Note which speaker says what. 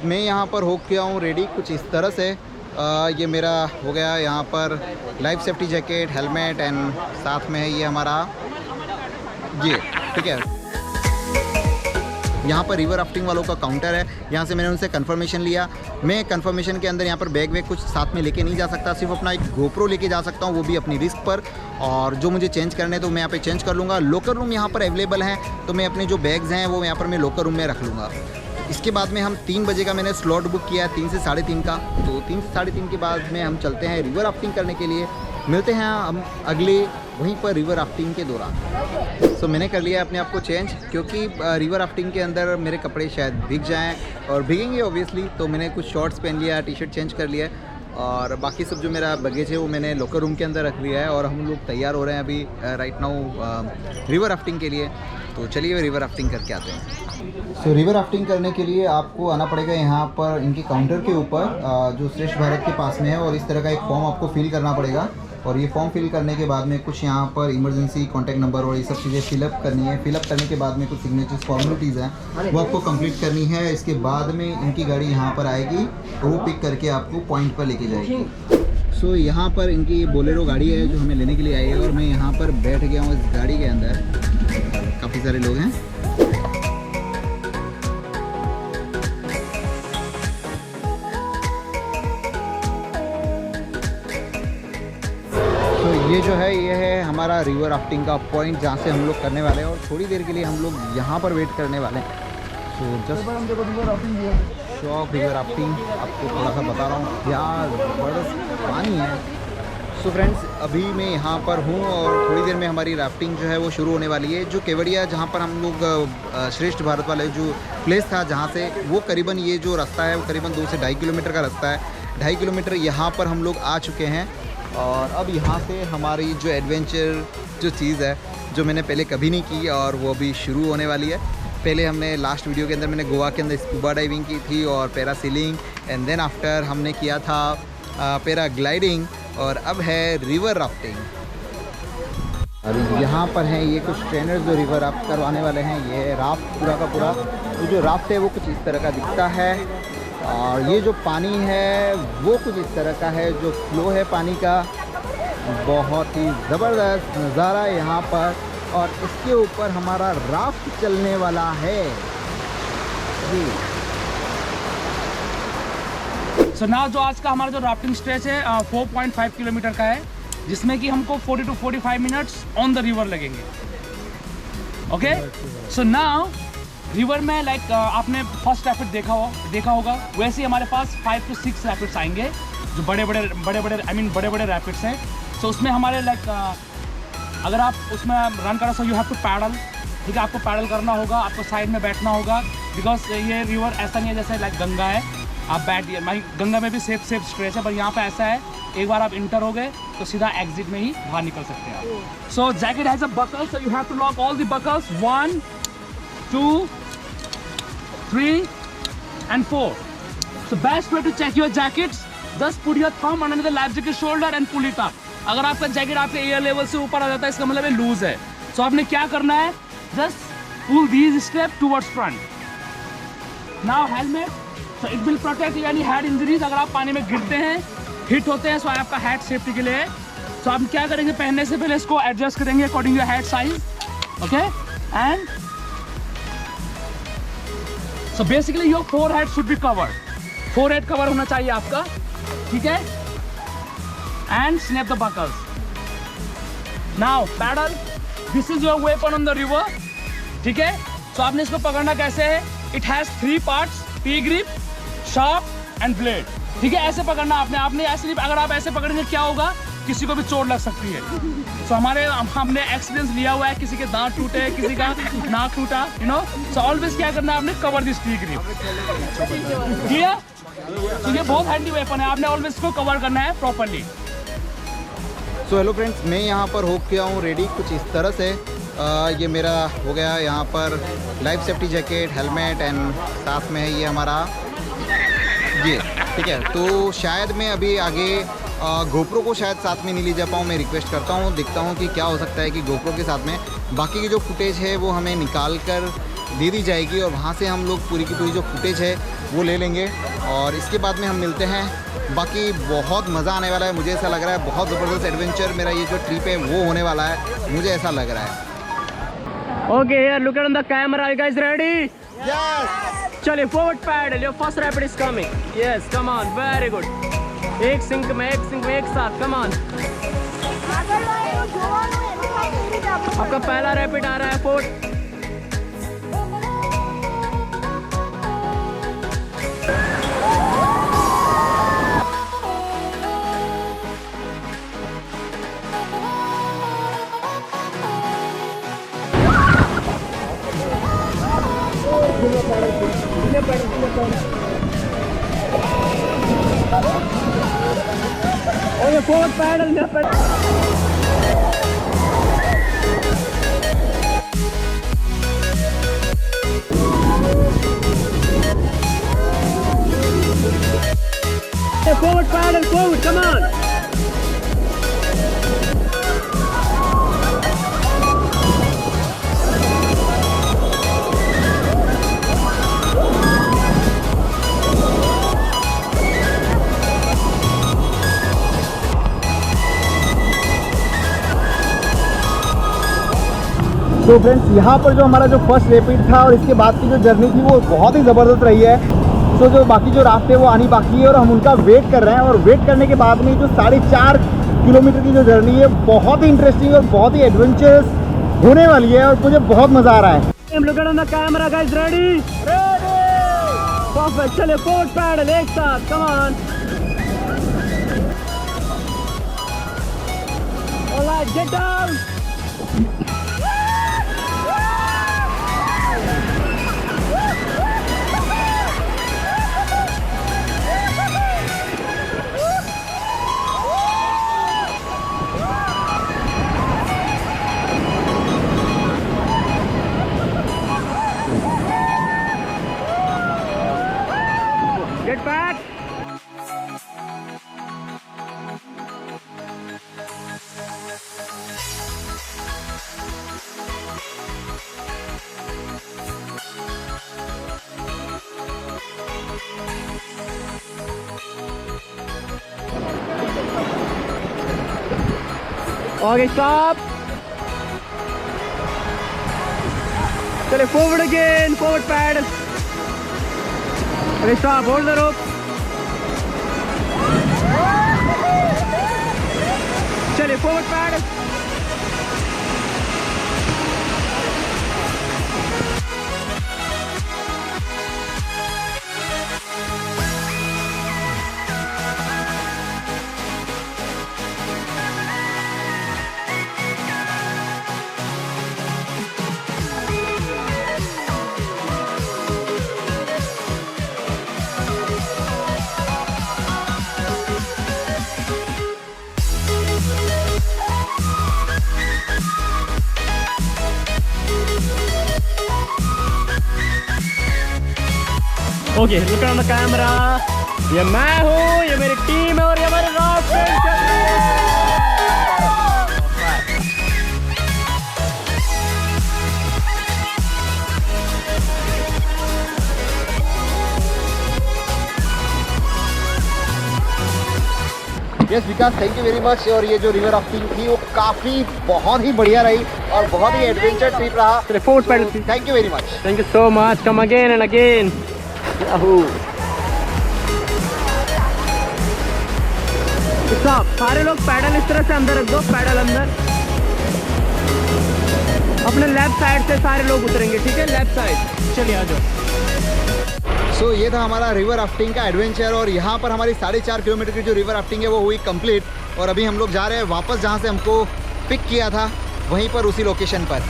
Speaker 1: मैं यहाँ पर हो गया हूँ रेडी कुछ इस तरह से। ये मेरा हो गया यहाँ पर life safety jacket, helmet and साथ में है ये हमारा ये, ठीक है। यहाँ पर रिवर राफ्टिंग वालों का काउंटर है, यहाँ से मैंने उनसे कंफर्मेशन लिया। मैं कंफर्मेशन के अंदर यहाँ पर बैग वैग कुछ साथ में लेके नहीं जा सकता, सिर्फ अपना एक गोप्रो लेके जा सकता हूँ, वो भी अपनी रिस्क पर। और जो मुझे चेंज करने तो मैं यहाँ पे चेंज कर लूँगा। लोकर रूम यहाँ पर अवेलेबल हैं, तो मैं अपने जो बैग्स हैं वो यहाँ पर मैं लोकर रूम में रख लूँगा। इसके बाद में हम 3 बजे का मैंने स्लॉट बुक किया है, 3 से 3:30 का। तो 3 से 3:30 के बाद में हम चलते हैं रिवर राफ्टिंग करने के लिए। मिलते हैं हम अगले वहीं पर रिवर राफ्टिंग के दौरान। सो मैंने कर लिया अपने आप को चेंज, क्योंकि रिवर राफ्टिंग के अंदर मेरे कपड़े शायद भीग जाएं और भीगेंगे ऑब्वियसली। तो मैंने कुछ शॉर्ट्स पहन लिया, टी शर्ट चेंज कर लिया है और बाकी सब जो मेरा लगेज है वो मैंने लोकर रूम के अंदर रख लिया है। और हम लोग तैयार हो रहे हैं अभी राइट नाउ रिवर राफ्टिंग के लिए। तो चलिए रिवर राफ्टिंग करके आते हैं। सो रिवर राफ्टिंग करने के लिए आपको आना पड़ेगा यहाँ पर इनके काउंटर के ऊपर जो श्रेष्ठ भारत के पास में है, और इस तरह का एक फॉर्म आपको फिल करना पड़ेगा। और ये फॉर्म फिल करने के बाद में कुछ यहाँ पर इमरजेंसी कॉन्टैक्ट नंबर और ये सब चीज़ें फिलअप करनी है। फिलअप करने के बाद में कुछ सिग्नेचर्स फॉर्मेलिटीज़ हैं वो आपको कंप्लीट करनी है। इसके बाद में इनकी गाड़ी यहाँ पर आएगी और वो पिक करके आपको पॉइंट पर लेके जाएगी। सो यहाँ पर इनकी बोलेरो गाड़ी है जो हमें लेने के लिए आई है, और मैं यहाँ पर बैठ गया हूँ इस गाड़ी के अंदर। काफ़ी सारे लोग हैं। ये जो है ये है हमारा रिवर राफ्टिंग का पॉइंट जहाँ से हम लोग करने वाले हैं, और थोड़ी देर के लिए हम लोग यहाँ पर वेट करने वाले हैं। So just show off river rafting आपको थोड़ा सा बता रहा हूँ, यहाँ जबरदस्त पानी है। सो फ्रेंड्स अभी मैं यहाँ पर हूँ और थोड़ी देर में हमारी राफ्टिंग जो है वो शुरू होने वाली है। जो केवड़िया जहाँ पर हम लोग श्रेष्ठ भारत वाले जो प्लेस था जहाँ से, वो करीबन ये जो रास्ता है वो करीबन 2 से 2.5 किलोमीटर का रास्ता है। 2.5 किलोमीटर यहाँ पर हम लोग आ चुके हैं। और अब यहाँ से हमारी जो एडवेंचर जो चीज़ है जो मैंने पहले कभी नहीं की और वो अभी शुरू होने वाली है। पहले हमने लास्ट वीडियो के अंदर मैंने गोवा के अंदर स्कूबा डाइविंग की थी और पैरासीलिंग, एंड देन आफ्टर हमने किया था पैराग्लाइडिंग, और अब है रिवर राफ्टिंग। अभी यहाँ पर हैं ये कुछ ट्रेनर्स जो रिवर राफ्ट करवाने वाले हैं। ये राफ्ट पूरा का पूरा, तो जो राफ्ट है वो कुछ इस तरह का दिखता है, और ये जो पानी है वो कुछ इस तरह का है। जो फ्लो है पानी का बहुत ही ज़बरदस्त नज़ारा है यहाँ पर, और इसके ऊपर हमारा राफ्ट चलने वाला है जी।
Speaker 2: सो नाउ जो आज का हमारा जो राफ्टिंग स्ट्रेच है 4.5 किलोमीटर का है, जिसमें कि हमको 40 to 45 minutes on the river लगेंगे। ओके, सो नाउ रिवर में लाइक आपने फर्स्ट रैपिड देखा होगा, वैसे ही हमारे पास 5 to 6 रैपिड्स आएंगे जो बड़े बड़े रैपिड्स हैं। सो उसमें हमारे लाइक अगर आप उसमें रन करो so you have to paddle, ठीक है। आपको पैडल करना होगा, आपको साइड में बैठना होगा, बिकॉज ये रिवर ऐसा नहीं है जैसे लाइक गंगा है आप बैठ गंगा में भी सेफ स्ट्रेच है, पर यहाँ पे ऐसा है एक बार आप इंटर हो गए तो सीधा एग्जिट में ही बाहर निकल सकते हैं आप। So jacket has a buckle, so you have to lock all the buckles 1 2 3 and 4. So best way to check your jackets, just put your thumb under the life jacket shoulder and pull it up. अगर आपका jacket आपके air level से ऊपर आ जाता है इसका मतलब है लूज है। सो आपने क्या करना है, just pull these step towards front. Now helmet, so it will protect you any head injuries. अगर आप पानी में गिरते हैं, हिट होते हैं, सो आपका हेड सेफ्टी के लिए है। सो आप क्या करेंगे, पहनने से पहले इसको एडजस्ट करेंगे according your head size, okay. And so basically your forehead should be covered, forehead cover होना चाहिए आपका, ठीक है। And snap the buckles. Now paddle, this is your weapon on the river, ठीक है। सो आपने इसको पकड़ना कैसे है, it has 3 parts, P grip, sharp and blade, ठीक है। ऐसे पकड़ना आपने ऐसे नहीं, अगर आप ऐसे पकड़ेंगे क्या होगा, किसी को भी चोट लग सकती है। सो हमने एक्सपीरियंस लिया हुआ है, किसी के दांत टूटे, किसी का नाक टूटा, यू नो। सो ऑलवेज क्या करना है, आपने cover this P grip, clear. तो ये बहुत हैंडी वेपन है, आपने ऑलवेज इसको कवर करना है प्रॉपर्ली।
Speaker 1: सो हेलो फ्रेंड्स, मैं यहाँ पर हो गया हूँ रेडी कुछ इस तरह से। ये मेरा हो गया यहाँ पर life safety jacket, helmet and साथ में है ये हमारा ये, ठीक है। तो शायद मैं अभी आगे गोप्रो को शायद साथ में नहीं ले जा पाऊँ। मैं रिक्वेस्ट करता हूँ, देखता हूँ कि क्या हो सकता है कि गोप्रो के साथ में बाकी की जो फुटेज है वो हमें निकाल कर दे दी जाएगी, और वहाँ से हम लोग पूरी की पूरी जो फुटेज है वो ले लेंगे और इसके बाद में हम मिलते हैं। बाकी बहुत मज़ा आने वाला है, मुझे ऐसा लग रहा है बहुत ज़बरदस्त एडवेंचर मेरा ये जो ट्रिप है वो होने वाला है, मुझे ऐसा लग रहा है।
Speaker 3: Okay, here, look at on the camera. You guys ready?
Speaker 1: Yes!
Speaker 3: चलिए forward paddle. Your first rapid is coming. Yes, come on. Very good. एक सिंक में एक साथ. Come on. आपका पहला रैपिड आ रहा है forward. Okay, forward paddle. Okay, forward paddle, forward. Come on.
Speaker 1: तो फ्रेंड्स यहाँ पर जो हमारा जो फर्स्ट रैपिड था और इसके बाद की जो जर्नी थी वो बहुत ही ज़बरदस्त रही है। तो जो बाकी जो रास्ते वो आनी बाकी है और हम उनका वेट कर रहे हैं, और वेट करने के बाद में जो 4.5 किलोमीटर की जो जर्नी है बहुत ही इंटरेस्टिंग और बहुत ही एडवेंचरस होने वाली है और मुझे बहुत मज़ा आ रहा है।
Speaker 3: Look at on the camera, guys. Ready? Ready. Perfect. चलिए forward paddle एक साथ. Come on. Alright, get down. Get back. Okay, stop. चलिए forward again, forward paddle. Okay, stop. Hold the rope. चलिए forward paddle. Okay, look on the camera. ये मैं हूँ, ये मेरी टीम है और ये हमारे रॉक फ्रेंड्स चल रही है।
Speaker 1: Yes Vikas, thank you very much. और ये जो रिवर राफ्टिंग थी वो काफ़ी बहुत ही बढ़िया रही और बहुत ही एडवेंचर ट्रिप रहा।
Speaker 3: Fourth paddle,
Speaker 1: thank you very much.
Speaker 3: Thank you so much. Come again and again. सारे लोग पैडल इस तरह से अंदर रख दो, पैडल अंदर। अपने लेफ्ट साइड से सारे लोग उतरेंगे, ठीक है? Left side. चलिए आ जाओ।
Speaker 1: सो ये था हमारा रिवर राफ्टिंग का एडवेंचर और यहाँ पर हमारी 4.5 किलोमीटर की जो रिवर राफ्टिंग है वो हुई कंप्लीट। और अभी हम लोग जा रहे हैं वापस जहाँ से हमको पिक किया था, वहीं पर उसी लोकेशन पर।